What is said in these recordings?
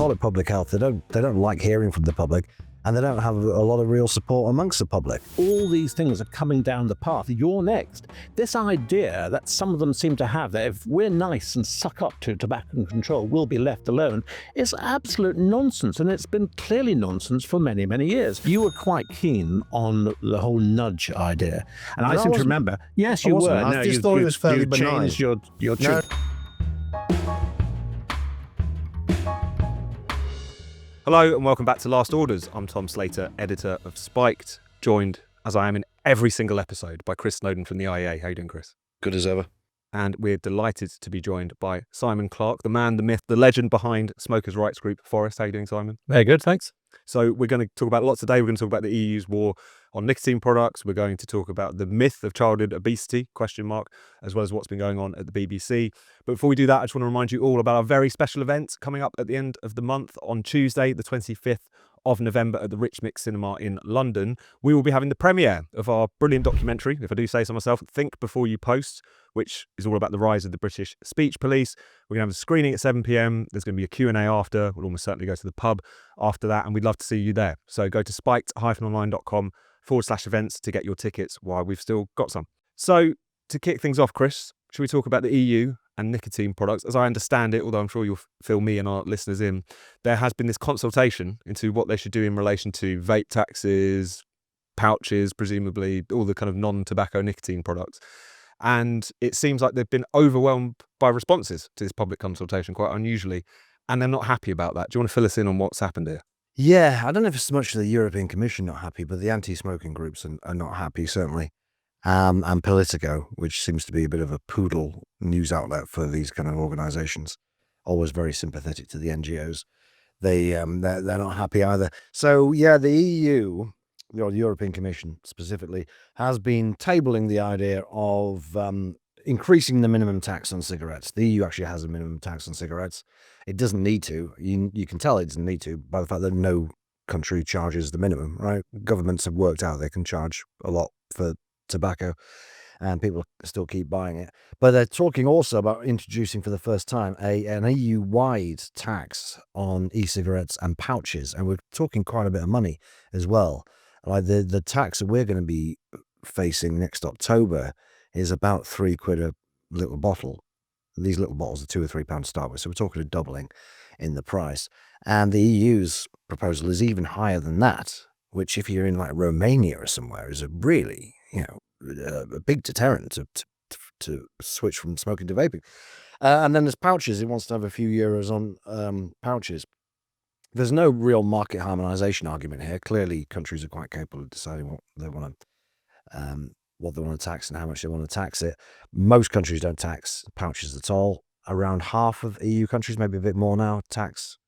call it public health. They don't like hearing from the public, and they don't have a lot of real support amongst the public. All these things are coming down the path. You're next. This idea that some of them seem to have, that if we're nice and suck up to tobacco control, we'll be left alone, is absolute nonsense. And it's been clearly nonsense for many, many years. You were quite keen on the whole nudge idea. And I seem to remember, yes, you were. I just thought it was fairly benign. You changed your tune. Hello and welcome back to Last Orders. I'm Tom Slater, editor of Spiked, joined, as I am in every single episode, by Chris Snowdon from the IEA. How you doing, Chris? Good as ever. And we're delighted to be joined by Simon Clark, the man, the myth, the legend behind smokers' rights group Forest. How you doing, Simon? Very good, thanks. So we're going to talk about lots today. We're going to talk about the EU's war on nicotine products. We're going to talk about the myth of childhood obesity, ? As well as what's been going on at the BBC. But before we do that, I just want to remind you all about our very special event coming up at the end of the month on Tuesday, the 25th of November at the Rich Mix Cinema in London. We will be having the premiere of our brilliant documentary, if I do say so myself, Think Before You Post, which is all about the rise of the British speech police. We're going to have a screening at 7 p.m. There's going to be a Q&A after. We'll almost certainly go to the pub after that, and we'd love to see you there. So go to spiked-online.com/events to get your tickets while we've still got some. So to kick things off, Chris, should we talk about the EU and nicotine products? As I understand it, although I'm sure you'll fill me and our listeners in, there has been this consultation into what they should do in relation to vape taxes, pouches, presumably all the kind of non-tobacco nicotine products. And it seems like they've been overwhelmed by responses to this public consultation, quite unusually, and they're not happy about that. Do you want to fill us in on what's happened here? Yeah, I don't know if it's so much the European Commission not happy, but the anti-smoking groups are not happy, certainly. And Politico, which seems to be a bit of a poodle news outlet for these kind of organisations, always very sympathetic to the NGOs. They're not happy either. So yeah, the EU, or the European Commission specifically, has been tabling the idea of increasing the minimum tax on cigarettes. The EU actually has a minimum tax on cigarettes. It doesn't need to. You can tell it doesn't need to by the fact that no country charges the minimum, right? Governments have worked out they can charge a lot for tobacco, and people still keep buying it. But they're talking also about introducing for the first time an EU-wide tax on e-cigarettes and pouches, and we're talking quite a bit of money as well. Like the tax that we're going to be facing next October is about £3 a little bottle. These little bottles are £2 or £3 to start with, so we're talking a doubling in the price. And the EU's proposal is even higher than that, which if you're in like Romania or somewhere is a really, a big deterrent to switch from smoking to vaping. And then there's pouches. It wants to have a few euros on pouches. There's no real market harmonisation argument here. Clearly, countries are quite capable of deciding what they want to tax and how much they want to tax it. Most countries don't tax pouches at all. Around half of EU countries, maybe a bit more now, tax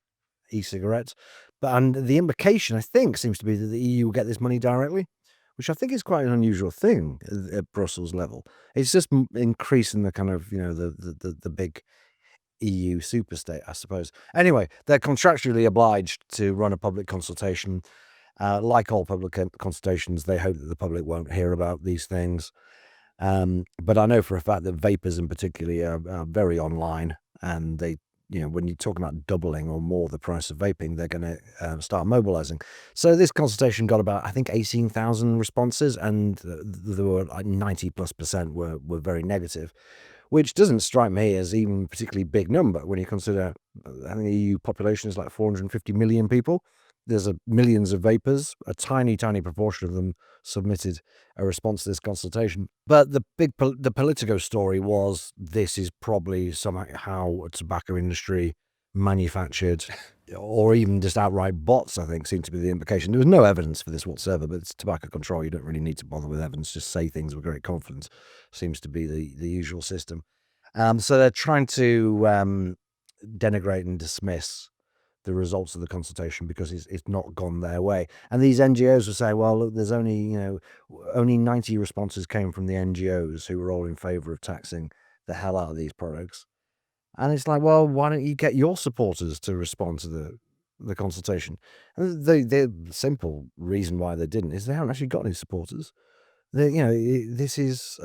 e-cigarettes. And the implication, I think, seems to be that the EU will get this money directly, which I think is quite an unusual thing at Brussels level. It's just increasing the kind of, the big EU superstate, I suppose. Anyway, they're contractually obliged to run a public consultation. Like all public consultations, they hope that the public won't hear about these things. But I know for a fact that vapers in particular are very online, and they, when you're talking about doubling or more the price of vaping, they're going to start mobilizing. So this consultation got about, I think, 18,000 responses, and there were like 90+% were very negative, which doesn't strike me as even a particularly big number when you consider, I think the EU population is like 450 million people. There's millions of vapers. A tiny, tiny proportion of them submitted a response to this consultation. But the Politico story was this is probably somehow a tobacco industry manufactured, or even just outright bots, I think, seemed to be the implication. There was no evidence for this whatsoever, but it's tobacco control. You don't really need to bother with evidence. Just say things with great confidence seems to be the usual system. So they're trying to denigrate and dismiss the results of the consultation because it's not gone their way. And these NGOs will say, well, look, there's only 90 responses came from the NGOs who were all in favour of taxing the hell out of these products. And it's like, well, why don't you get your supporters to respond to the consultation? And the simple reason why they didn't is they haven't actually got any supporters. This is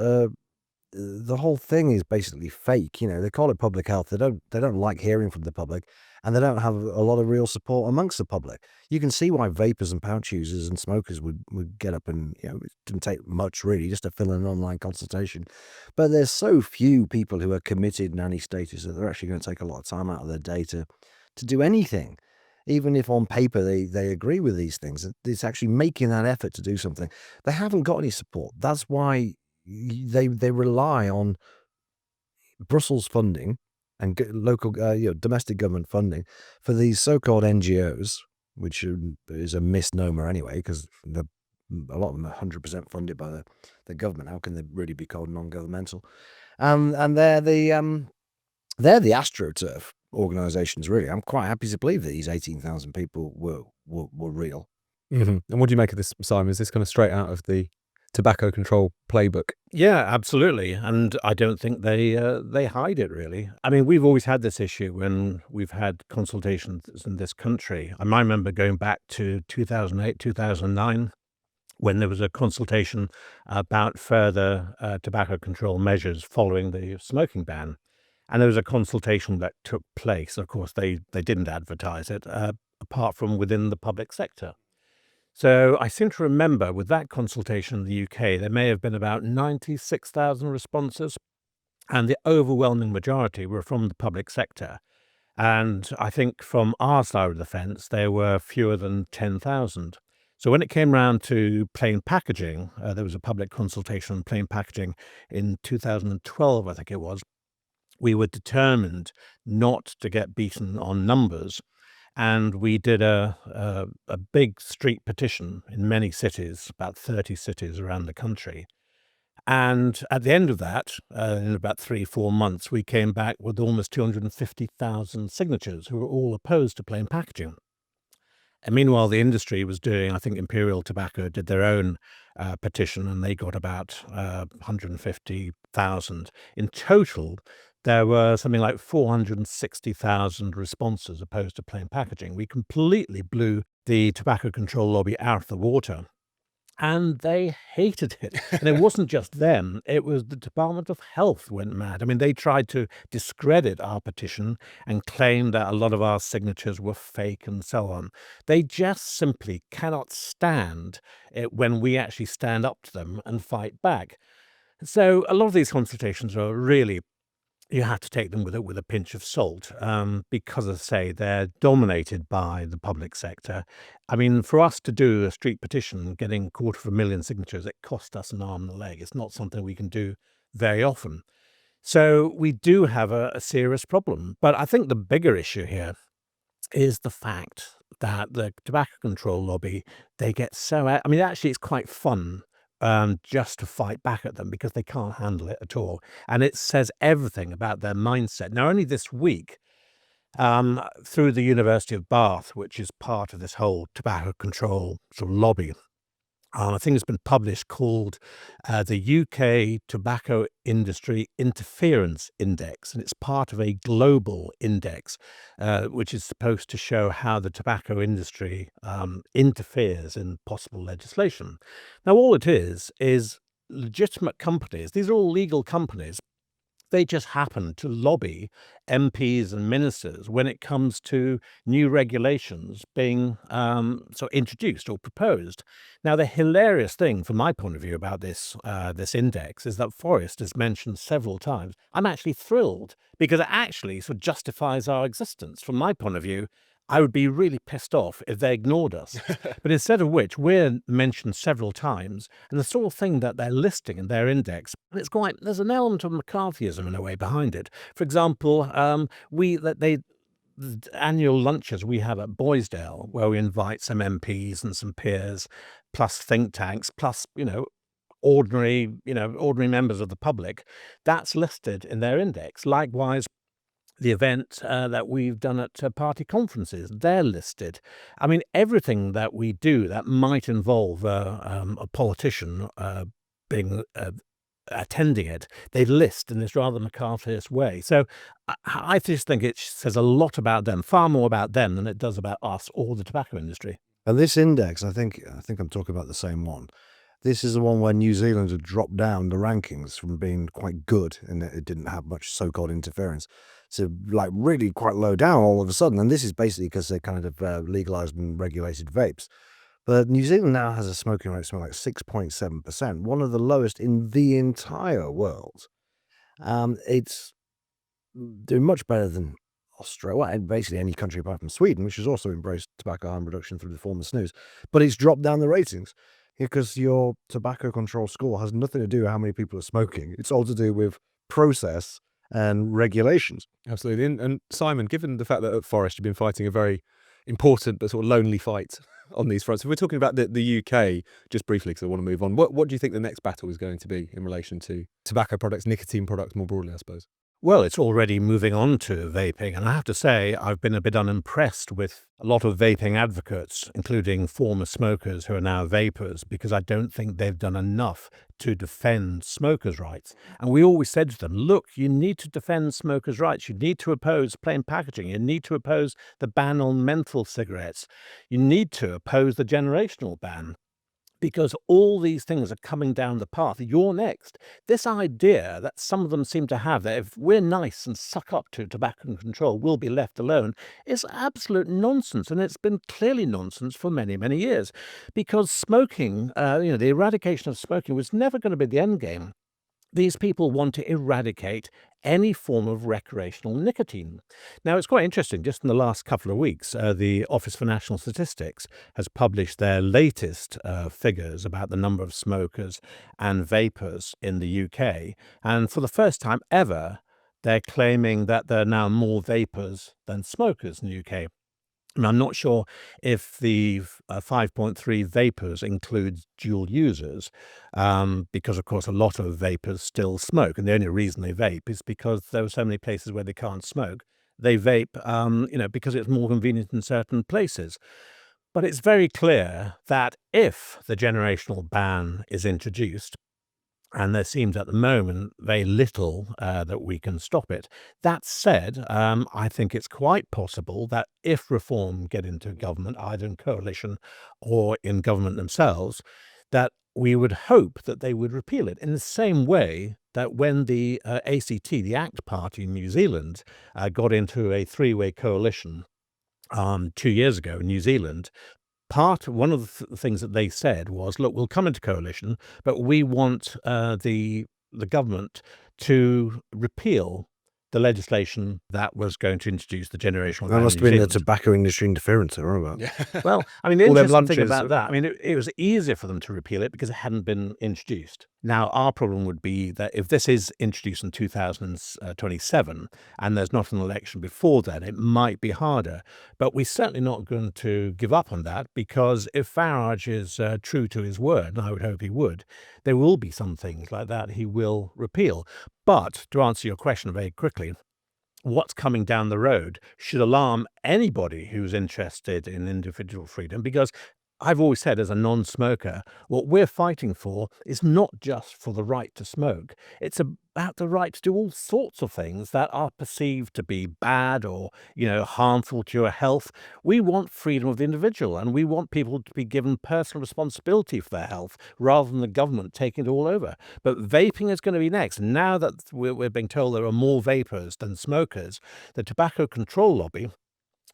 the whole thing is basically fake. They call it public health. They don't like hearing from the public, and they don't have a lot of real support amongst the public. You can see why vapors and pouch users and smokers would get up and, it didn't take much really just to fill in an online consultation. But there's so few people who are committed nanny status that they're actually going to take a lot of time out of their day to do anything. Even if on paper they agree with these things, it's actually making that effort to do something. They haven't got any support. That's why they rely on Brussels funding and local, domestic government funding for these so-called NGOs, which is a misnomer anyway, because a lot of them are 100% funded by the government. How can they really be called non-governmental? And they're the AstroTurf organisations, really. I'm quite happy to believe that these 18,000 people were real. Mm-hmm. And what do you make of this, Simon? Is this kind of straight out of the tobacco control playbook? Yeah, absolutely. And I don't think they hide it, really. I mean, we've always had this issue when we've had consultations in this country. I remember going back to 2008, 2009, when there was a consultation about further tobacco control measures following the smoking ban. And there was a consultation that took place. Of course, they didn't advertise it, apart from within the public sector. So I seem to remember with that consultation in the UK, there may have been about 96,000 responses, and the overwhelming majority were from the public sector. And I think from our side of the fence, there were fewer than 10,000. So when it came round to plain packaging, there was a public consultation on plain packaging in 2012, I think it was. We were determined not to get beaten on numbers. And we did a big street petition in many cities, about 30 cities around the country. And at the end of that, in about 3-4 months, we came back with almost 250,000 signatures who were all opposed to plain packaging. And meanwhile, the industry was doing, I think Imperial Tobacco did their own petition, and they got about 150,000. In total, there were something like 460,000 responses opposed to plain packaging. We completely blew the tobacco control lobby out of the water. And they hated it. And it wasn't just them, it was the Department of Health went mad. I mean, they tried to discredit our petition and claim that a lot of our signatures were fake and so on. They just simply cannot stand it when we actually stand up to them and fight back. So a lot of these consultations are really, you have to take them with a pinch of salt, because, as I say, they're dominated by the public sector. I mean, for us to do a street petition, getting 250,000 signatures, it cost us an arm and a leg. It's not something we can do very often. So we do have a serious problem. But I think the bigger issue here is the fact that the tobacco control lobby, they get so... I mean, actually, it's quite fun just to fight back at them because they can't handle it at all. And it says everything about their mindset. Now, only this week, through the University of Bath, which is part of this whole tobacco control sort of lobby, I think it's been published, called the UK Tobacco Industry Interference Index, and it's part of a global index, which is supposed to show how the tobacco industry interferes in possible legislation. Now, all it is legitimate companies. These are all legal companies. They just happen to lobby MPs and ministers when it comes to new regulations being introduced or proposed. Now, the hilarious thing, from my point of view, about this index is that Forest is mentioned several times. I'm actually thrilled because it actually sort of justifies our existence. From my point of view, I would be really pissed off if they ignored us. But instead of which, we're mentioned several times, and the sort of thing that they're listing in their index, there's an element of McCarthyism in a way behind it. For example, the annual lunches we have at Boysdale, where we invite some MPs and some peers, plus think tanks, plus, ordinary members of the public, that's listed in their index. Likewise, the event that we've done at party conferences, they're listed. I mean, everything that we do that might involve a politician being attending it, they list in this rather McCarthyist way. So I just think it says a lot about them, far more about them than it does about us or the tobacco industry. And this index, I think I'm talking about the same one. This is the one where New Zealand had dropped down the rankings from being quite good, and it didn't have much so-called interference, to like really quite low down all of a sudden. And this is basically because they kind of legalized and regulated vapes. But New Zealand now has a smoking rate of something like 6.7%, one of the lowest in the entire world. It's doing much better than Australia, well, and basically any country apart from Sweden, which has also embraced tobacco harm reduction through the form of snus. But it's dropped down the ratings because your tobacco control score has nothing to do with how many people are smoking. It's all to do with process and regulations. Absolutely. And Simon, given the fact that at Forest you've been fighting a very important but sort of lonely fight on these fronts, if we're talking about the UK, just briefly because I want to move on, what do you think the next battle is going to be in relation to tobacco products, nicotine products more broadly, I suppose? Well, it's already moving on to vaping, and I have to say I've been a bit unimpressed with a lot of vaping advocates, including former smokers who are now vapers, because I don't think they've done enough to defend smokers' rights. And we always said to them, look, you need to defend smokers' rights. You need to oppose plain packaging. You need to oppose the ban on menthol cigarettes. You need to oppose the generational ban. Because all these things are coming down the path. You're next. This idea that some of them seem to have, that if we're nice and suck up to tobacco control, we'll be left alone, is absolute nonsense. And it's been clearly nonsense for many, many years. Because smoking, the eradication of smoking was never going to be the end game. These people want to eradicate any form of recreational nicotine. Now, it's quite interesting. Just in the last couple of weeks, the Office for National Statistics has published their latest figures about the number of smokers and vapers in the UK. And for the first time ever, they're claiming that there are now more vapers than smokers in the UK. And I'm not sure if the 5.3 vapors includes dual users, because, of course, a lot of vapors still smoke. And the only reason they vape is because there are so many places where they can't smoke. They vape, because it's more convenient in certain places. But it's very clear that if the generational ban is introduced, and there seems at the moment very little that we can stop it. That said, I think it's quite possible that if Reform get into government, either in coalition or in government themselves, that we would hope that they would repeal it in the same way that when the ACT, the ACT Party in New Zealand, got into a three-way coalition 2 years ago in New Zealand. One of the things that they said was, look, we'll come into coalition, but we want the government to repeal the legislation that was going to introduce the generational ban That in must have New been the Zealand. tobacco industry interference I remember. Well, I mean, the All them interesting thing lunches. about that, I mean, it was easier for them to repeal it because it hadn't been introduced. Now, our problem would be that if this is introduced in 2027 and there's not an election before then, it might be harder. But we're certainly not going to give up on that, because if Farage is true to his word, and I would hope he would, there will be some things like that he will repeal. But to answer your question very quickly, what's coming down the road should alarm anybody who's interested in individual freedom, because I've always said, as a non-smoker, what we're fighting for is not just for the right to smoke. It's about the right to do all sorts of things that are perceived to be bad or, harmful to your health. We want freedom of the individual, and we want people to be given personal responsibility for their health rather than the government taking it all over. But vaping is going to be next. Now that we're being told there are more vapers than smokers, the Tobacco Control Lobby,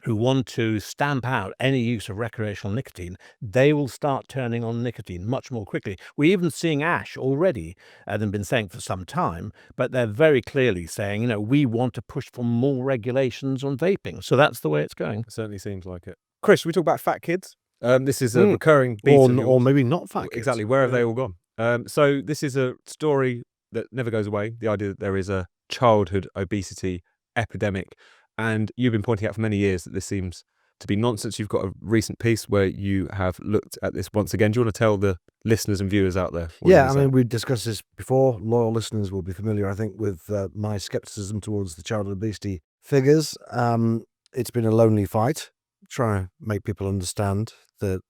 who want to stamp out any use of recreational nicotine, they will start turning on nicotine much more quickly. We're even seeing ash already, they've been saying for some time, but they're very clearly saying, we want to push for more regulations on vaping. So that's the way it's going. It certainly seems like it. Chris, should we talk about fat kids? This is a recurring beat Or, of or yours. maybe not fat kids. Exactly. Where have they all gone? So this is a story that never goes away. The idea that there is a childhood obesity epidemic. And you've been pointing out for many years that this seems to be nonsense. You've got a recent piece where you have looked at this once again. Do you want to tell the listeners and viewers out there? Yeah, I mean, we discussed this before. Loyal listeners will be familiar, I think, with my skepticism towards the childhood obesity figures. It's been a lonely fight, trying to make people understand that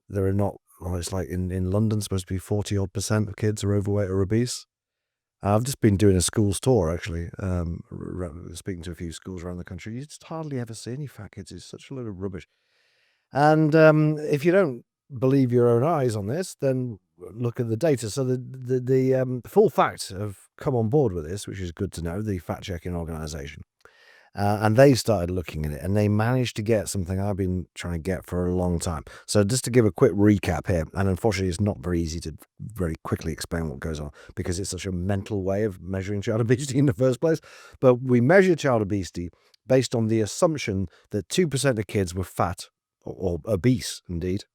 there are not, it's like in London, supposed to be 40-odd% of kids are overweight or obese. I've just been doing a schools tour, actually, speaking to a few schools around the country. You just hardly ever see any fat kids. It's such a load of rubbish. And if you don't believe your own eyes on this, then look at the data. So the full facts have come on board with this, which is good to know, the fact-checking organisation. And they started looking at it, and they managed to get something I've been trying to get for a long time. So just to give a quick recap here, and unfortunately it's not very easy to very quickly explain what goes on because it's such a mental way of measuring child obesity in the first place. But we measure child obesity based on the assumption that 2% of kids were fat or obese, indeed.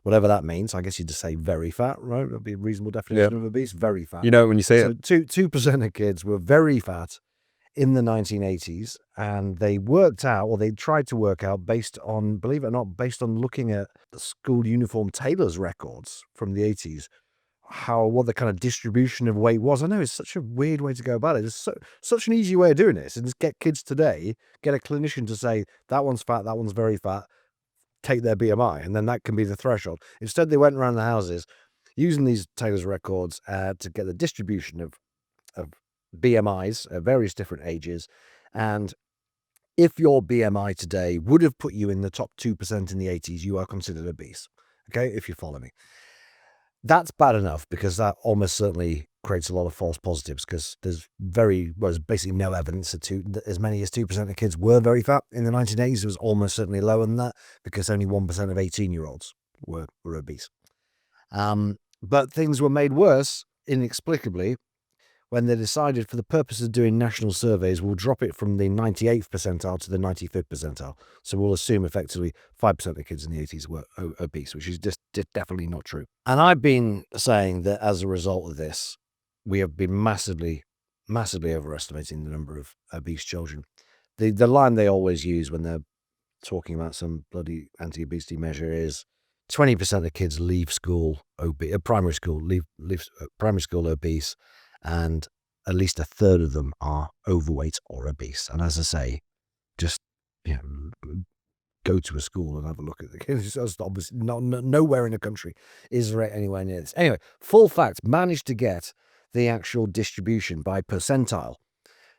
Whatever that means. I guess you'd just say very fat, right? That'd be a reasonable definition of obese. Very fat. You know when you say so it. 2% of kids were very fat in the 1980s, and they worked out, or they tried to work out, based on, believe it or not, based on looking at the school uniform tailors records from the 80s, what the kind of distribution of weight was. I know it's such a weird way to go about it. It's such an easy way of doing this, and just get kids today, get a clinician to say that one's fat, that one's very fat, take their BMI, and then that can be the threshold. Instead, they went around the houses using these tailors records to get the distribution of BMIs at various different ages. And if your BMI today would have put you in the top 2% in the 80s, you are considered obese. Okay, if you follow me. That's bad enough because that almost certainly creates a lot of false positives because there's basically no evidence that as many as 2% of kids were very fat. In the 1980s, it was almost certainly lower than that because only 1% of 18-year-olds were obese. But things were made worse inexplicably when they decided, for the purpose of doing national surveys, we'll drop it from the 98th percentile to the 95th percentile. So we'll assume effectively 5% of kids in the 80s were obese, which is just definitely not true. And I've been saying that as a result of this, we have been massively overestimating the number of obese children. The line they always use when they're talking about some bloody anti-obesity measure is 20% of kids leave school primary school obese, and at least a third of them are overweight or obese. And as I say, just go to a school and have a look at the kids. It's obviously nowhere in the country is there anywhere near this. Anyway, full fact, managed to get the actual distribution by percentile.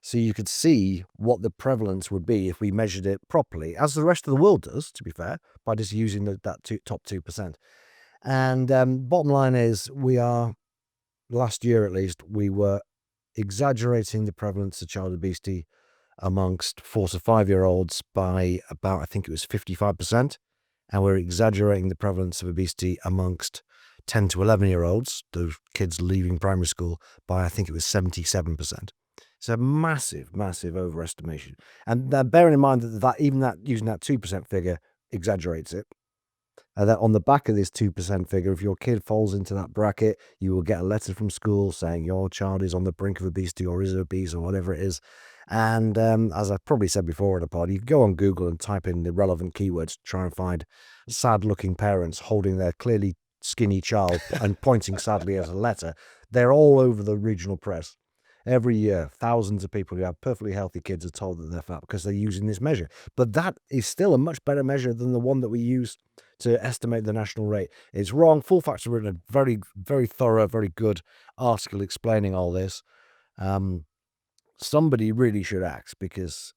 So you could see what the prevalence would be if we measured it properly, as the rest of the world does, to be fair, by just using that top 2%. And bottom line is last year at least, we were exaggerating the prevalence of child obesity amongst 4 to 5-year-olds by about, I think it was 55%. And we're exaggerating the prevalence of obesity amongst 10 to 11-year-olds, those kids leaving primary school, by I think it was 77%. It's a massive overestimation. And bearing in mind that even using that 2% figure exaggerates it. That on the back of this 2% figure, if your kid falls into that bracket, you will get a letter from school saying your child is on the brink of obesity or is obese or whatever it is. And as I've probably said before in a pod, you can go on Google and type in the relevant keywords to try and find sad-looking parents holding their clearly skinny child and pointing sadly at a letter. They're all over the regional press. Every year, thousands of people who have perfectly healthy kids are told that they're fat because they're using this measure. But that is still a much better measure than the one that we use to estimate the national rate. It's wrong. Full Facts have written a very, very thorough, very good article explaining all this. Somebody really should act because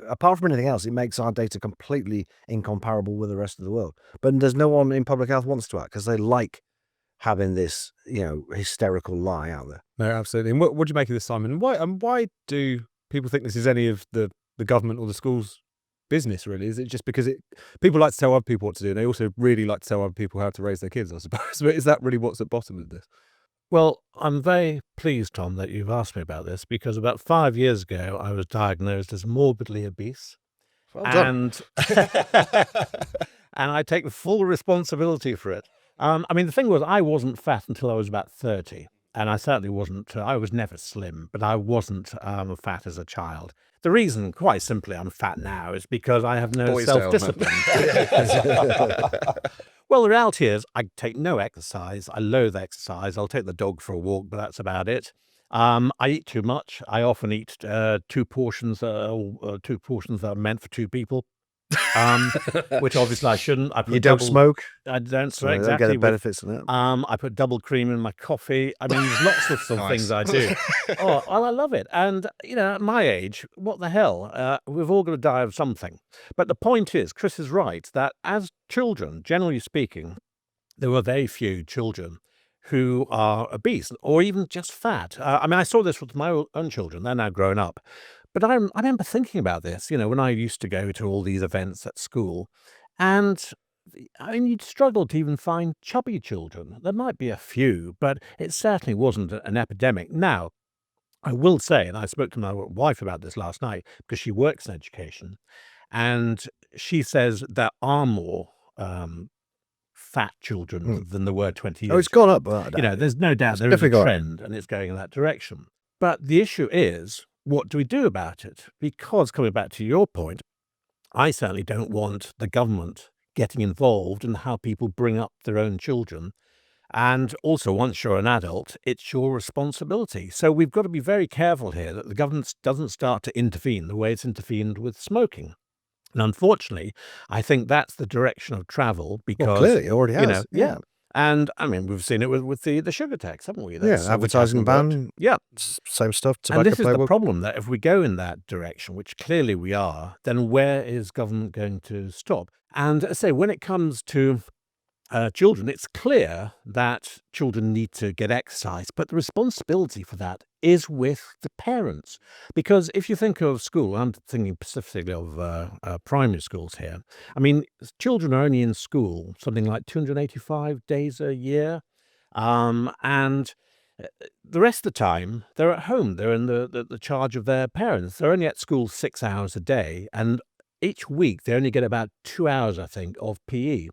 apart from anything else, it makes our data completely incomparable with the rest of the world. But there's no one in public health wants to act because they like having this, hysterical lie out there. No, absolutely. And what do you make of this, Simon? Why do people think this is any of the government or the schools' business, really? Is it just because people like to tell other people what to do, and they also really like to tell other people how to raise their kids, I suppose? But is that really what's at the bottom of this? Well, I'm very pleased, Tom, that you've asked me about this because about 5 years ago, I was diagnosed as morbidly obese. Well done. And I take the full responsibility for it. The thing was, I wasn't fat until I was about 30. And I certainly wasn't, I was never slim, but I wasn't fat as a child. The reason, quite simply, I'm fat now is because I have no self-discipline. Well, the reality is I take no exercise. I loathe exercise. I'll take the dog for a walk, but that's about it. I eat too much. I often eat 2 portions that are meant for 2 people. Which obviously I shouldn't. You don't smoke? I don't So smoke, you don't exactly. get the benefits of that. I put double cream in my coffee. There's lots of things I do. Oh, well, I love it. And, at my age, what the hell? We've all got to die of something. But the point is, Chris is right, that as children, generally speaking, there were very few children who are obese or even just fat. I mean, I saw this with my own children. They're now grown up. But I remember thinking about this, when I used to go to all these events at school. And I mean, you'd struggle to even find chubby children. There might be a few, but it certainly wasn't an epidemic. Now, I will say, and I spoke to my wife about this last night because she works in education, and she says there are more fat children than there were 20 Oh, it's years ago. gone up. But There's no doubt It's there is a definitely gone up. trend and it's going in that direction. But the issue is, what do we do about it? Because coming back to your point, I certainly don't want the government getting involved in how people bring up their own children. And also, once you're an adult, it's your responsibility. So we've got to be very careful here that the government doesn't start to intervene the way it's intervened with smoking. And unfortunately, I think that's the direction of travel because, Well, clearly, it already has. yeah. And I mean, we've seen it with the sugar tax, haven't we? Yeah, That's, which advertising hasn't worked. ban. Yeah. Same stuff. And Tobacco this is the playbook. problem, that if we go in that direction, which clearly we are, then where is government going to stop? And as I say, when it comes to children, it's clear that children need to get exercise, but the responsibility for that is with the parents. Because if you think of school, I'm thinking specifically of primary schools here. I mean, children are only in school something like 285 days a year. And the rest of the time, they're at home. They're in the charge of their parents. They're only at school 6 hours a day. And each week, they only get about 2 hours, I think, of PE.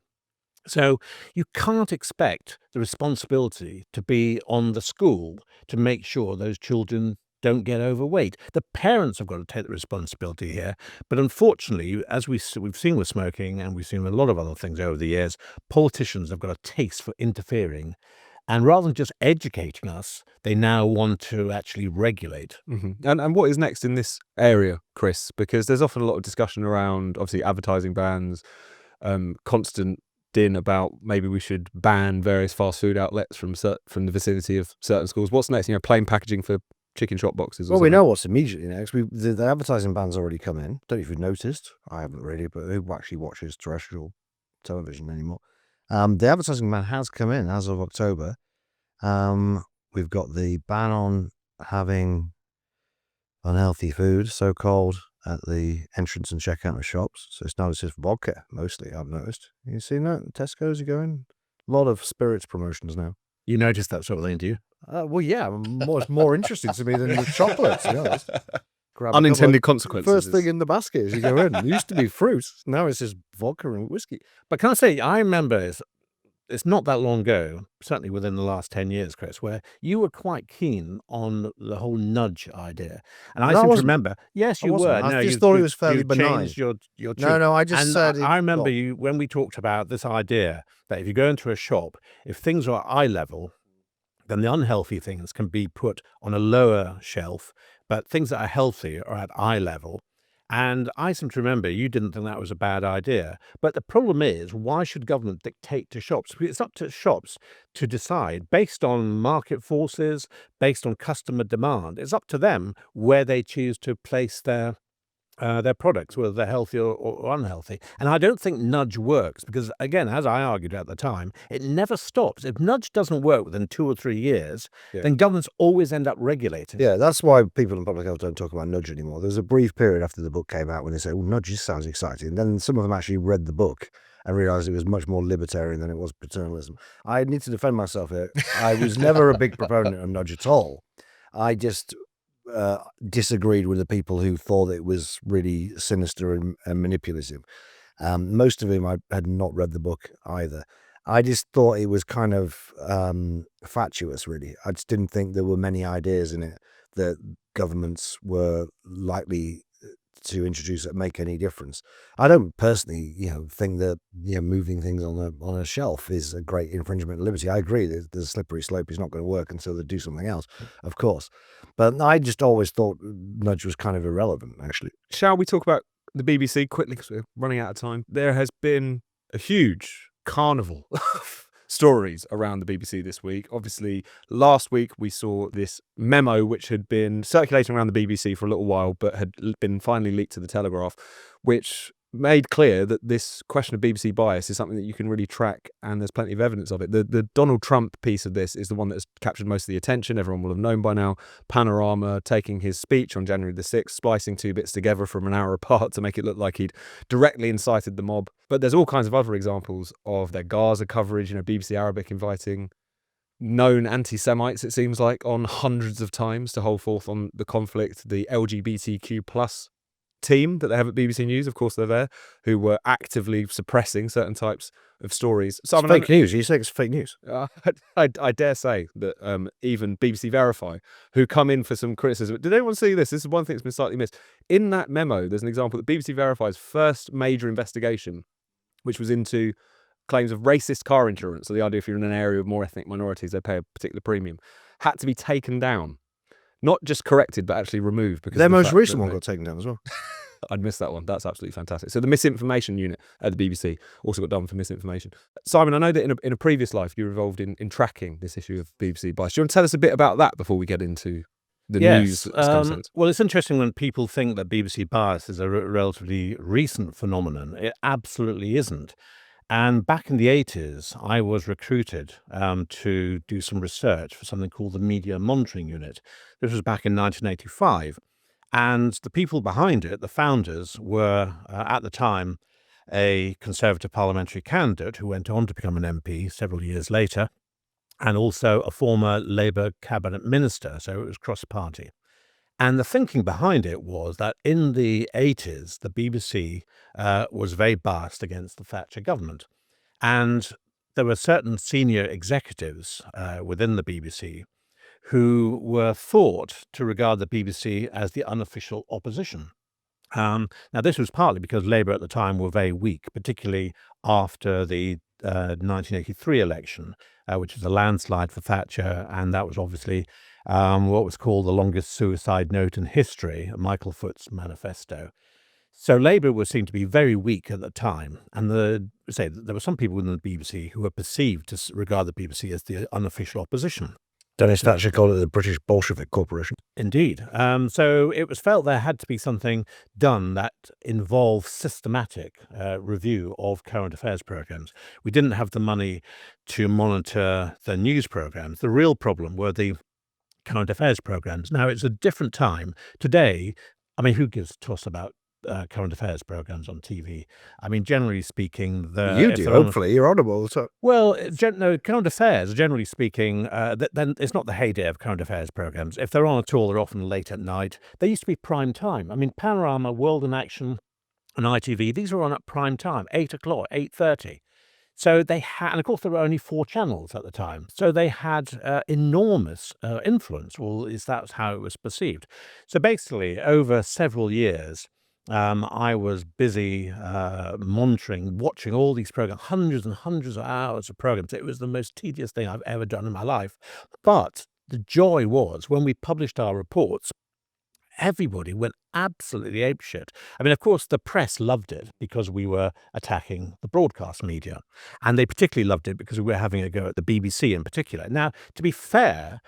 So you can't expect the responsibility to be on the school to make sure those children don't get overweight. The parents have got to take the responsibility here. But unfortunately, as we've seen with smoking and we've seen with a lot of other things over the years, politicians have got a taste for interfering. And rather than just educating us, they now want to actually regulate. And what is next in this area, Chris? Because there's often a lot of discussion around, obviously, advertising bans, constant din about maybe we should ban various fast food outlets from the vicinity of certain schools. What's next? Plain packaging for chicken shop boxes. Well, we know what's immediately next. The advertising ban's already come in. Don't know if you've noticed. I haven't really, but who actually watches terrestrial television anymore? The advertising ban has come in as of October. We've got the ban on having unhealthy food, so-called, at the entrance and checkout of shops. So it's now just vodka, mostly, I've noticed. You seen that? Tesco's are going? A lot of spirits promotions now. You noticed that sort of thing, do you? Well, yeah, it's more interesting to me than the chocolates, to be honest. Grab a unintended couple consequences. of- First thing in the basket as you go in. It used to be fruit. Now it's just vodka and whiskey. But can I say, I remember it's not that long ago, certainly within the last 10 years, Chris, where you were quite keen on the whole nudge idea. And I No, I seem to wasn't. remember, yes, I you wasn't. were. I No, just you- thought it you- was fairly you benign. changed your No, tune. no, I just And said I remember well, you when we talked about this idea that if you go into a shop, if things are at eye level, then the unhealthy things can be put on a lower shelf, but things that are healthy are at eye level. And I seem to remember you didn't think that was a bad idea. But the problem is, why should government dictate to shops? It's up to shops to decide based on market forces, based on customer demand. It's up to them where they choose to place their products, whether they're healthy or unhealthy. And I don't think nudge works because, again, as I argued at the time, it never stops. If nudge doesn't work within 2 or 3 years, then governments always end up regulating. yeah, that's why people in public health don't talk about nudge anymore. There's a brief period after the book came out when they say, "Oh, nudge sounds exciting." And then some of them actually read the book and realized it was much more libertarian than it was paternalism. I need to defend myself here. I was never a big proponent of nudge at all. I just disagreed with the people who thought it was really sinister and manipulative. Most of them I had not read the book either. I just thought it was kind of fatuous, really. I just didn't think there were many ideas in it that governments were likely to introduce that make any difference. I don't personally, think that moving things on a shelf is a great infringement of liberty. I agree that the slippery slope is not going to work until they do something else, of course. But I just always thought nudge was kind of irrelevant, actually. Shall we talk about the BBC quickly because we're running out of time? There has been a huge carnival of stories around the BBC this week. Obviously, last week we saw this memo which had been circulating around the BBC for a little while but had been finally leaked to the Telegraph, which made clear that this question of BBC bias is something that you can really track, and there's plenty of evidence of it. The Donald Trump piece of this is the one that has captured most of the attention. Everyone will have known by now. Panorama taking his speech on January the 6th, splicing two bits together from an hour apart to make it look like he'd directly incited the mob. But there's all kinds of other examples of their Gaza coverage, BBC Arabic inviting known anti-Semites, it seems like, on hundreds of times to hold forth on the conflict. The LGBTQ plus team that they have at BBC News, of course they're there, who were actively suppressing certain types of stories. It's fake news. You say it's fake news. I dare say that even BBC Verify, who come in for some criticism. Did anyone see this? This is one thing that's been slightly missed. In that memo, there's an example that BBC Verify's first major investigation, which was into claims of racist car insurance, so the idea if you're in an area of more ethnic minorities, they pay a particular premium, had to be taken down. Not just corrected, but actually removed. Because their most recent one got taken down as well. I'd missed that one. That's absolutely fantastic. So the misinformation unit at the BBC also got done for misinformation. Simon, I know that in a previous life you were involved in tracking this issue of BBC bias. Do you want to tell us a bit about that before we get into the news? Well, it's interesting when people think that BBC bias is a relatively recent phenomenon. It absolutely isn't. And back in the 80s, I was recruited to do some research for something called the Media Monitoring Unit. This was back in 1985. And the people behind it, the founders, were at the time a Conservative parliamentary candidate who went on to become an MP several years later, and also a former Labour cabinet minister. So it was cross-party. And the thinking behind it was that in the 80s, the BBC was very biased against the Thatcher government. And there were certain senior executives within the BBC who were thought to regard the BBC as the unofficial opposition. Now, this was partly because Labour at the time were very weak, particularly after the 1983 election, which was a landslide for Thatcher, and that was obviously what was called the longest suicide note in history, Michael Foot's manifesto. So Labour was seen to be very weak at the time, and there were some people within the BBC who were perceived to regard the BBC as the unofficial opposition. Dennis Thatcher called it the British Bolshevik Corporation. Indeed. So it was felt there had to be something done that involved systematic review of current affairs programs. We didn't have the money to monitor the news programs. The real problem were the current affairs programs. Now, it's a different time. Today, who gives a toss about current affairs programs on TV? Generally speaking, you do. Hopefully, you're audible. So. Well, current affairs, generally speaking, then it's not the heyday of current affairs programs. If they're on at all, they're often late at night. They used to be prime time. Panorama, World in Action, and ITV. These were on at prime time, 8 o'clock, 8:30. So they had, and of course there were only 4 channels at the time. So they had enormous influence. Well, that's how it was perceived. So basically, over several years, I was busy monitoring, watching all these programs, hundreds and hundreds of hours of programs. It was the most tedious thing I've ever done in my life. But the joy was when we published our reports, everybody went absolutely apeshit. Of course, the press loved it because we were attacking the broadcast media. And they particularly loved it because we were having a go at the BBC in particular. Now, to be fair,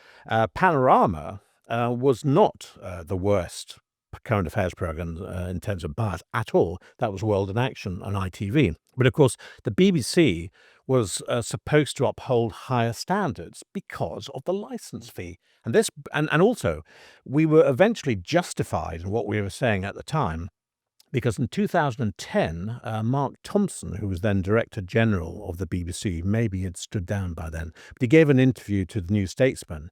Panorama was not the worst current affairs program in terms of bias at all. That was World in Action on ITV. But of course, the BBC was supposed to uphold higher standards because of the license fee. And also, we were eventually justified in what we were saying at the time, because in 2010, Mark Thompson, who was then Director General of the BBC, maybe had stood down by then, but he gave an interview to the New Statesman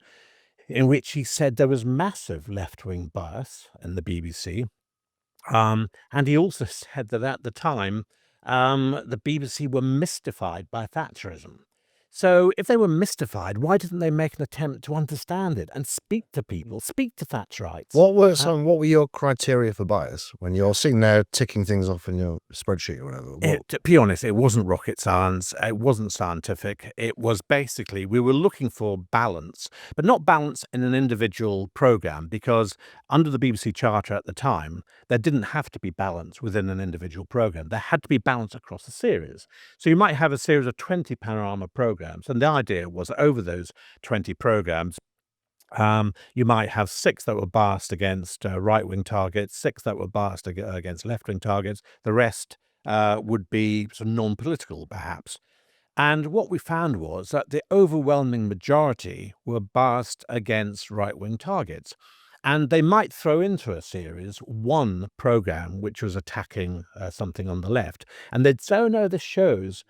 in which he said there was massive left-wing bias in the BBC. And he also said that at the time, the BBC were mystified by Thatcherism. So if they were mystified, why didn't they make an attempt to understand it and speak to people, speak to Thatcherites? What were your criteria for bias when you're sitting there ticking things off in your spreadsheet or whatever? To be honest, it wasn't rocket science. It wasn't scientific. It was basically, we were looking for balance, but not balance in an individual program, because under the BBC Charter at the time, there didn't have to be balance within an individual program. There had to be balance across a series. So you might have a series of 20 Panorama programs. And the idea was that over those 20 programs, you might have 6 that were biased against right-wing targets, 6 that were biased against left-wing targets, the rest would be sort of non-political, perhaps. And what we found was that the overwhelming majority were biased against right-wing targets. And they might throw into a series one program which was attacking something on the left. And they'd say, oh, no, this shows.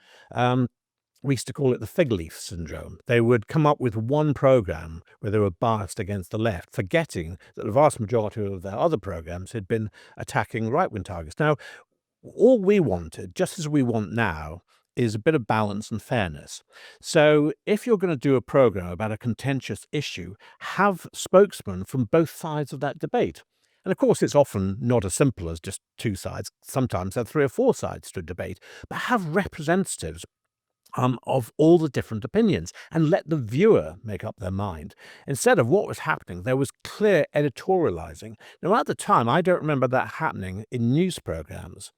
We used to call it the fig leaf syndrome. They would come up with one program where they were biased against the left, forgetting that the vast majority of their other programs had been attacking right-wing targets. Now, all we wanted, just as we want now, is a bit of balance and fairness. So if you're going to do a program about a contentious issue, have spokesmen from both sides of that debate. And of course, it's often not as simple as just two sides. Sometimes there are 3 or 4 sides to a debate, but have representatives of all the different opinions and let the viewer make up their mind. Instead of what was happening, there was clear editorializing. Now, at the time, I don't remember that happening in news programs.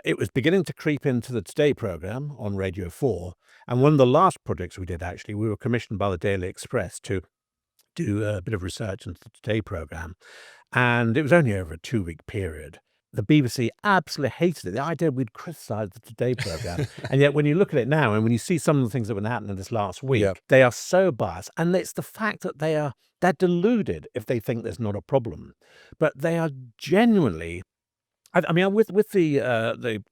It was beginning to creep into the Today program on Radio 4. And one of the last projects we did, actually, we were commissioned by the Daily Express to do a bit of research into the Today program. And it was only over a 2-week period. The BBC absolutely hated it. The idea we'd criticise the Today program. And yet when you look at it now and when you see some of the things that were happening this last week, they are so biased. And it's the fact that they're deluded if they think there's not a problem. But they are genuinely... I mean, with the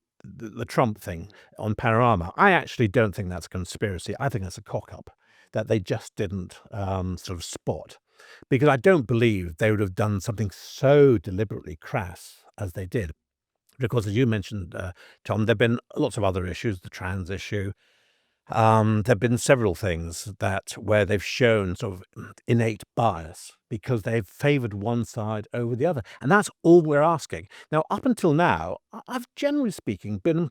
Trump thing on Panorama, I actually don't think that's a conspiracy. I think that's a cock-up that they just didn't sort of spot. Because I don't believe they would have done something so deliberately crass as they did. Because as you mentioned, Tom, there have been lots of other issues, the trans issue. There have been several things where they've shown sort of innate bias because they've favoured one side over the other. And that's all we're asking. Now, up until now, I've generally speaking been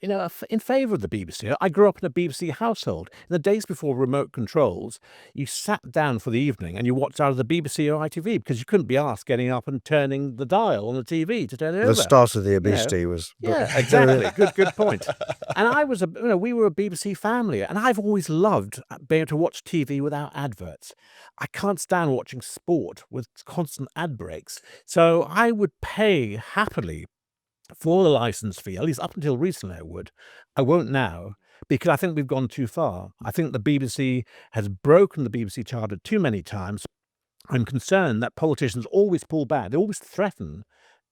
in favour of the BBC. I grew up in a BBC household. In the days before remote controls, you sat down for the evening and you watched out of the BBC or ITV because you couldn't be asked getting up and turning the dial on the TV to turn it over. The start of the obesity was... Yeah, exactly. Good point. And we were a BBC family, and I've always loved being able to watch TV without adverts. I can't stand watching sport with constant ad breaks. So I would pay happily for the license fee, at least up until recently I would. I won't now, because I think we've gone too far. I think the BBC has broken the BBC Charter too many times. I'm concerned that politicians always pull back. They always threaten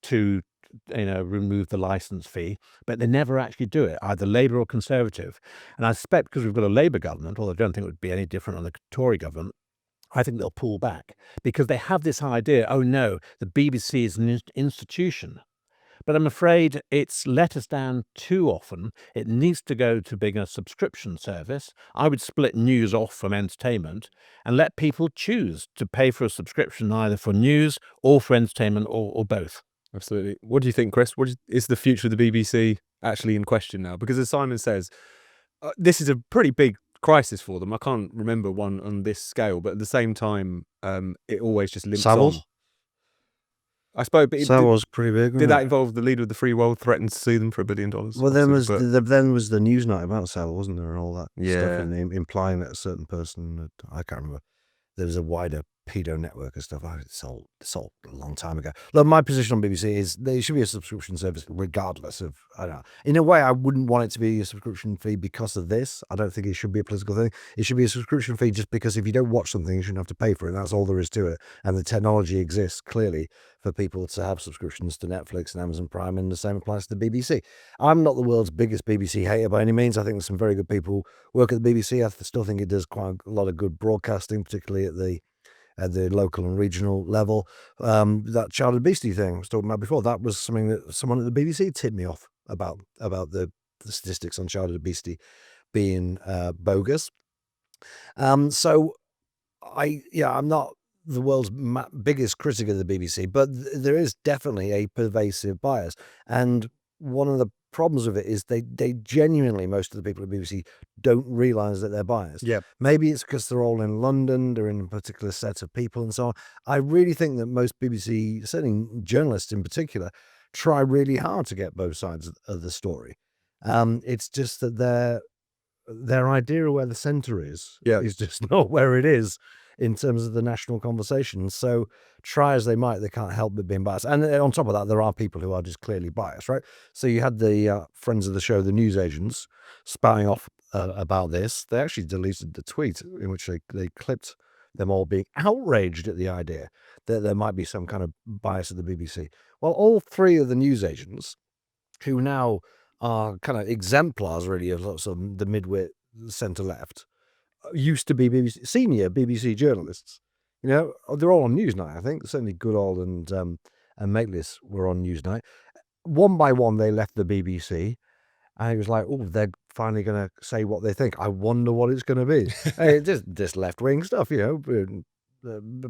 to remove the license fee, but they never actually do it, either Labour or Conservative. And I suspect because we've got a Labour government, although I don't think it would be any different on the Tory government, I think they'll pull back because they have this idea, oh no, the BBC is an institution. But I'm afraid it's let us down too often. It needs to go to being a subscription service. I would split news off from entertainment and let people choose to pay for a subscription either for news or for entertainment or both. Absolutely. What do you think, Chris? Is the future of the BBC actually in question now? Because as Simon says, this is a pretty big crisis for them. I can't remember one on this scale, but at the same time, it always just limps on. I suppose, but that was pretty big. Did that involve the leader of the free world threatened to sue them for $1 billion? Well, then was the news night about Savile, wasn't there, and all that stuff, and implying that a certain person, I can't remember, there was a wider pedo network and stuff. It's all a long time ago. Look, my position on BBC is there should be a subscription service regardless of, I don't know. In a way, I wouldn't want it to be a subscription fee because of this. I don't think it should be a political thing. It should be a subscription fee just because if you don't watch something, you shouldn't have to pay for it. That's all there is to it. And the technology exists clearly for people to have subscriptions to Netflix and Amazon Prime, and the same applies to the BBC. I'm not the world's biggest BBC hater by any means. I think there's some very good people work at the BBC. I still think it does quite a lot of good broadcasting, particularly at the local and regional level. That child obesity thing I was talking about before, that was something that someone at the BBC tipped me off about the statistics on child obesity being bogus. So I'm not the world's biggest critic of the BBC, but there is definitely a pervasive bias. And one of the problems with it is they genuinely, most of the people at the BBC don't realise that they're biased. Yeah. Maybe it's because they're all in London, they're in a particular set of people and so on. I really think that most BBC, certainly journalists in particular, try really hard to get both sides of the story. It's just that their idea of where the centre is just not where it is. in terms of the national conversation. So try as they might, they can't help but being biased. And on top of that, there are people who are just clearly biased, right? So you had the friends of the show, the newsagents, spouting off about this. They actually deleted the tweet in which they clipped them all being outraged at the idea that there might be some kind of bias at the BBC. Well, all three of the newsagents, who now are kind of exemplars really of lots of the midwit centre left, used to be senior BBC journalists. You know, they're all on Newsnight, I think. Certainly Goodall and Maitlis were on Newsnight. One by one, they left the BBC. And he was like, oh, they're finally going to say what they think. I wonder what it's going to be. Hey, just left-wing stuff, you know.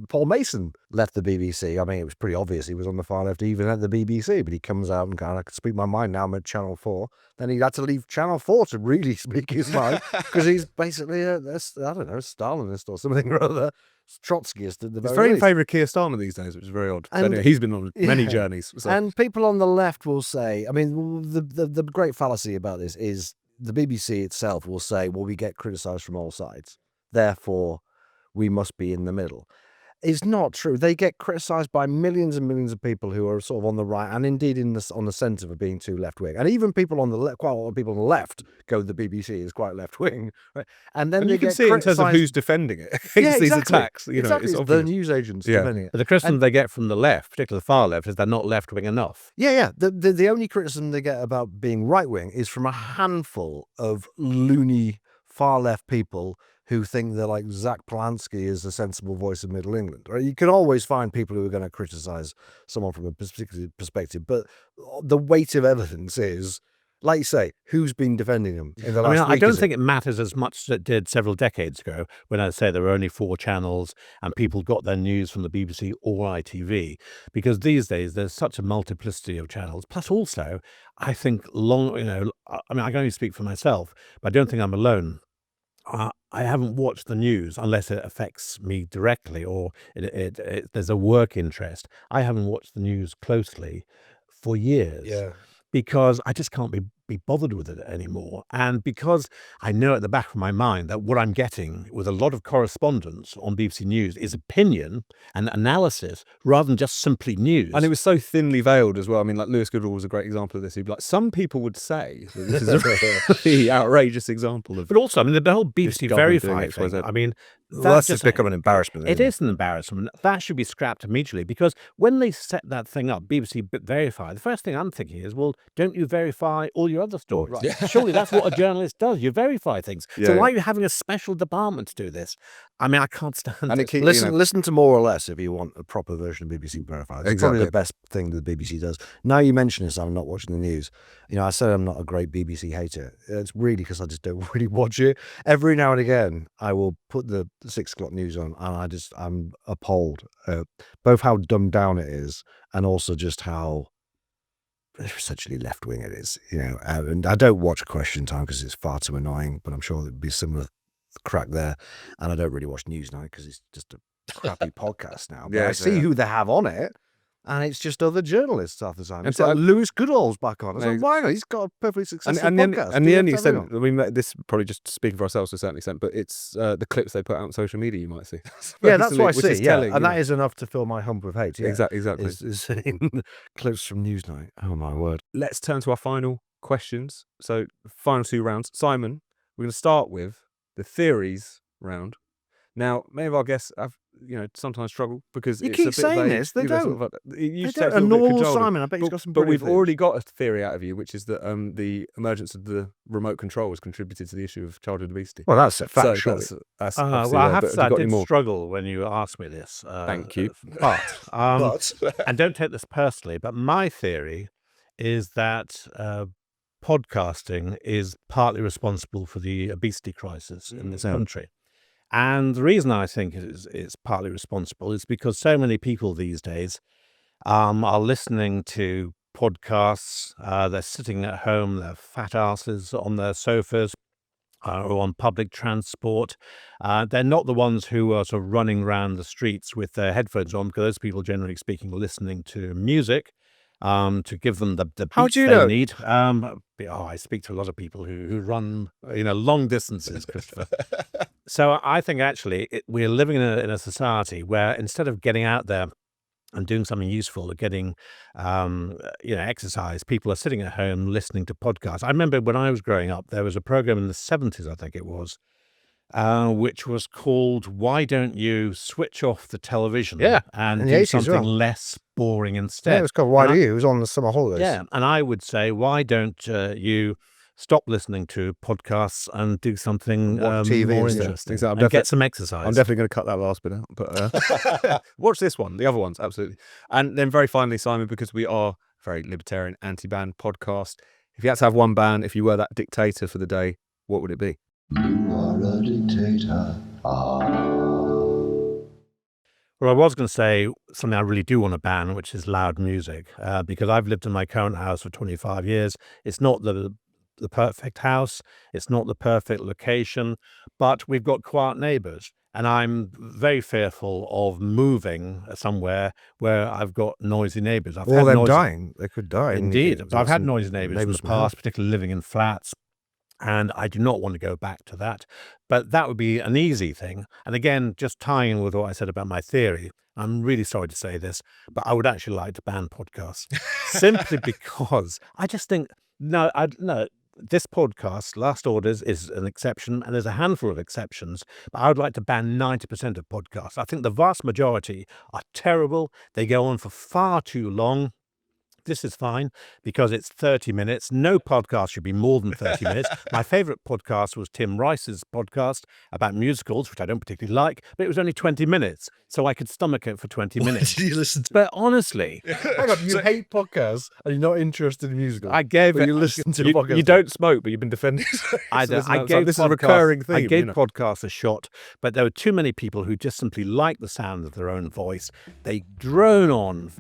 Paul Mason left the BBC. I mean, it was pretty obvious he was on the far left even at the BBC, but he comes out and kind of, I can speak my mind now, I'm at Channel 4. Then he had to leave Channel 4 to really speak his mind because he's basically I don't know, Stalinist or something or other. Trotskyist at the He's very very in least. favour of Keir Starmer these days, which is very odd. But And- anyway, he's been on many Yeah. journeys. So. And people on the left will say, I mean, the great fallacy about this is the BBC itself will say, well, we get criticised from all sides, therefore we must be in the middle. It's not true. They get criticised by millions and millions of people who are sort of on the right and indeed on the centre for being too left-wing. And even people on the left, quite a lot of people on the left go, the BBC is quite left-wing. Right? And then And they you can get see it in terms of criticised- who's defending it against Yeah, these exactly. attacks. You know, Exactly. it's It's obvious. the news agents Yeah. defending it. But the criticism they get from the left, particularly the far left, is they're not left-wing enough. Yeah. The only criticism they get about being right-wing is from a handful of loony far-left people who think they're like Zach Polanski is a sensible voice of Middle England. Right? You can always find people who are going to criticise someone from a particular perspective, but the weight of evidence is, like you say, who's been defending them in the last I mean, I week, don't is it? think it matters as much as it did several decades ago when I say there were only 4 channels and people got their news from the BBC or ITV, because these days there's such a multiplicity of channels. Plus also, I think I mean, I can only speak for myself, but I don't think I'm alone. I haven't watched the news unless it affects me directly or there's a work interest. I haven't watched the news closely for years. Yeah. Because I just can't be bothered with it anymore. And because I know at the back of my mind that what I'm getting with a lot of correspondence on BBC News is opinion and analysis rather than just simply news. And it was so thinly veiled as well. I mean, like Lewis Goodall was a great example of this. He'd be like, some people would say that this is a really outrageous example of. But also, I mean, the whole BBC government doing Verify X, Y, thing, Z. I mean, Well, that that's just become an embarrassment. It isn't is an embarrassment. That should be scrapped immediately because when they set that thing up, BBC Verify, the first thing I'm thinking is, well, don't you verify all your other stories? Right. Surely that's what a journalist does. You verify things. Yeah, So yeah. why are you having a special department to do this? I mean, I can't stand And it. it keep, Listen to More or Less if you want a proper version of BBC Verify. It's probably Exactly. the best thing that the BBC does. Now you mention this, I'm not watching the news. You know, I said I'm not a great BBC hater. It's really because I just don't really watch it. Every now and again, I will put the 6 o'clock news on and I'm appalled. Both how dumbed down it is and also just how essentially left-wing it is. You know, and I don't watch Question Time because it's far too annoying, but I'm sure there'd be similar crack there. And I don't really watch Newsnight because it's just a crappy podcast now. But Yeah, I see yeah. who they have on it, and it's just other journalists half the time. And It's so like Lewis Goodall's back on. It's No, like, why not? He's got a perfectly successful And podcast. the Do only that to extent, everyone. I mean, this probably just speaking for ourselves to a certain extent, but it's the clips they put out on social media you might see. Yeah, that's what I Which see. is Yeah, telling, and you that know. is enough to fill my hump of hate. Yeah. Exactly. Is seeing clips from Newsnight. Oh my word. Let's turn to our final questions. So, final 2 rounds. Simon, we're going to start with the theories round. Now, many of our guests have, sometimes struggle because You it's keep a bit saying vague, this, they sort don't. of like- you They say it's don't. A little bit normal cajoling. Simon, I bet he's got some But brilliant we've theories. already got a theory out of you, which is that the emergence of the remote control has contributed to the issue of childhood obesity. Well, that's a fact, So surely. that's Well, obviously I there, have but to say, I have you got did any more? struggle when you asked me this. Thank you. But, and don't take this personally, but my theory is that podcasting is partly responsible for the obesity crisis in this country. And the reason I think it's partly responsible is because so many people these days are listening to podcasts. They're sitting at home, their fat asses on their sofas or on public transport. They're not the ones who are sort of running around the streets with their headphones on, because those people, generally speaking, are listening to music to give them the How beats do you they know? need. I speak to a lot of people who run long distances, Christopher. So I think actually we're living in a society where instead of getting out there and doing something useful or getting, exercise, people are sitting at home listening to podcasts. I remember when I was growing up, there was a program in the 70s, I think it was, which was called "Why Don't You Switch Off the Television Yeah, and in the Do 80s, Something well. Less Boring Yeah, instead?" it was called Why And Do I- You? It was on the summer holidays. Yeah, and I would say, why don't you stop listening to podcasts and do something Watch TV more instead. interesting Exactly. and get some exercise? I'm definitely going to cut that last bit out. But watch this one, the other ones, absolutely. And then very finally, Simon, because we are a very libertarian anti-ban podcast, if you had to have one ban, if you were that dictator for the day, what would it be? You are a dictator. Well, I was going to say something I really do want to ban, which is loud music, because I've lived in my current house for 25 years. It's not the perfect house. It's not the perfect location, but we've got quiet neighbors. And I'm very fearful of moving somewhere where I've got noisy neighbors. I've Or had them noisy- dying. They could die. and you Indeed. could- I've had some noisy neighbors in the neighbours from hell. past, particularly living in flats. And I do not want to go back to that. But that would be an easy thing. And again, just tying in with what I said about my theory, I'm really sorry to say this, but I would actually like to ban podcasts simply because I just think, no, this podcast, Last Orders, is an exception, and there's a handful of exceptions, but I would like to ban 90% of podcasts. I think the vast majority are terrible. They go on for far too long. This is fine because it's 30 minutes. No podcast should be more than 30 minutes. My favorite podcast was Tim Rice's podcast about musicals, which I don't particularly like, but it was only 20 minutes. So I could stomach it for 20 minutes. Did you listen to? But honestly, Hang on, you hate podcasts and you're not interested in musicals. I gave but it. you listen to the You, podcast. you don't smoke, but you've been defending. I this gave is a podcasts- recurring theme. I gave you know. podcasts a shot, but there were too many people who just simply like the sound of their own voice. They drone on.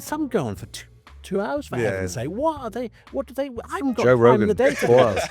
Some go on for 2 hours, for heaven's sake. What are they? What do they? I haven't got Joe time in Rogan, the day for 4 this.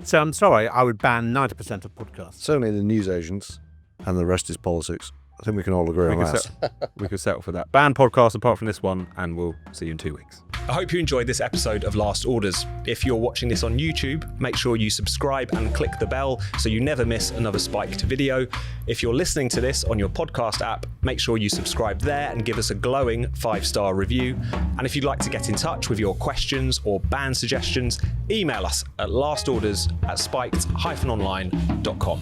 So I'm sorry. I would ban 90% of podcasts. Certainly the newsagents, and the rest is politics. I think we can all agree on that. We could settle for that. Ban podcast apart from this one, and we'll see you in 2 weeks. I hope you enjoyed this episode of Last Orders. If you're watching this on YouTube, make sure you subscribe and click the bell so you never miss another spiked video. If you're listening to this on your podcast app, make sure you subscribe there and give us a glowing 5-star review. And if you'd like to get in touch with your questions or ban suggestions, email us at lastorders@spiked-online.com.